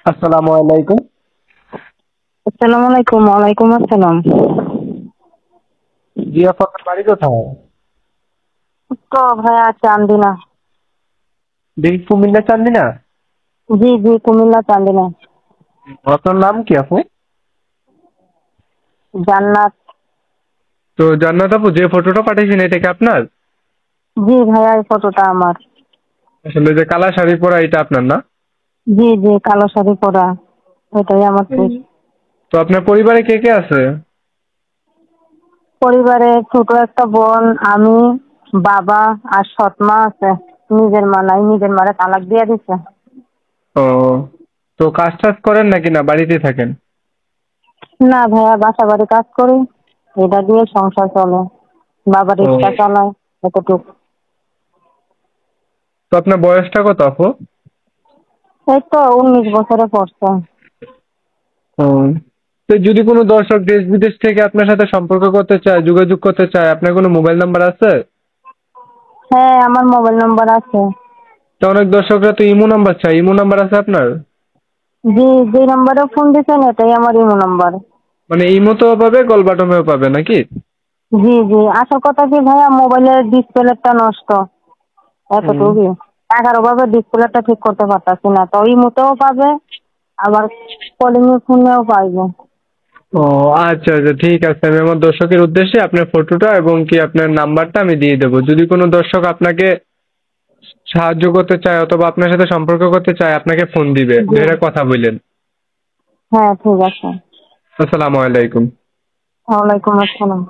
আসসালামু আলাইকুম। আসসালামু আলাইকুম। ওয়ালাইকুম আসসালাম। জি আপু, আপনার বাড়ি কোথায়? তো ভাইয়া চান্দিনা। কুমিল্লা চান্দিনা। জি জি, কুমিল্লা চান্দিনা। আপনার নাম কি আপু? জান্নাত। তো জান্নাত আপু, যে ফটোটা পাঠিয়েছেন এটা কি আপনার? জি ভাইয়া, এই ফটোটা আমার। আসলে যে কালা শাড়ি পরা এটা আপনার না? জি জি, কালো শাড়ি পরা, এটাই আমার হুম। পিস। তো আপনার পরিবারে কে কে আছে? পরিবারে ছোট একটা বোন, আমি, বাবা আর সৎ মা আছে। নিজের মা নাই, নিজের মারে তালাক দিয়ে দিছে। ও, তো কাজ টাজ করেন নাকি না বাড়িতে থাকেন? না ভাইয়া, বাসা বাড়ি কাজ করি, এটা দিয়ে সংসার চলে। বাবা ও, রিক্সা চালায়, এতটুকু। তো আপনার বয়সটা কত আপু? এই তো 19 বছরে পড়ছে। ও, তো যদি কোনো দর্শক দেশ বিদেশ থেকে আপনার সাথে সম্পর্ক করতে চায়, যোগাযোগ করতে চায়, আপনার কোনো মোবাইল নাম্বার আছে? হ্যাঁ, আমার মোবাইল নাম্বার আছে। তো অনেক দর্শকরা তো ইমো নাম্বার চায়, ইমো নাম্বার আছে আপনার? জি, যে নাম্বারে ফোন দিচ্ছেন এটাই আমার ইমো নাম্বার। মানে ইমোতেও পাবে, কল বাটনেও পাবে নাকি? জি জি, আসল কথা কি ভাইয়া, মোবাইলের ডিসপ্লেটা নষ্ট, হুম। এতটুকুই। টাকার অভাবে ডিসপ্লেটা ঠিক করতে পারতাছি না, তো ইমোতেও পাবে, আবার কলিং ফোনেও পাইবে। ও, আচ্ছা আচ্ছা, ঠিক আছে। আমি আমার দর্শকের উদ্দেশ্যে আপনার ফটোটা এবং কি আপনার নাম্বারটা আমি দিয়ে দেবো। যদি কোনো দর্শক আপনাকে সাহায্য করতে চায় অথবা আপনার সাথে সম্পর্ক করতে চায়, আপনাকে ফোন দিবে, জি, ধরে কথা বললেন। হ্যাঁ ঠিক আছে। আসসালামু আলাইকুম। ওয়ালাইকুম আসসালাম।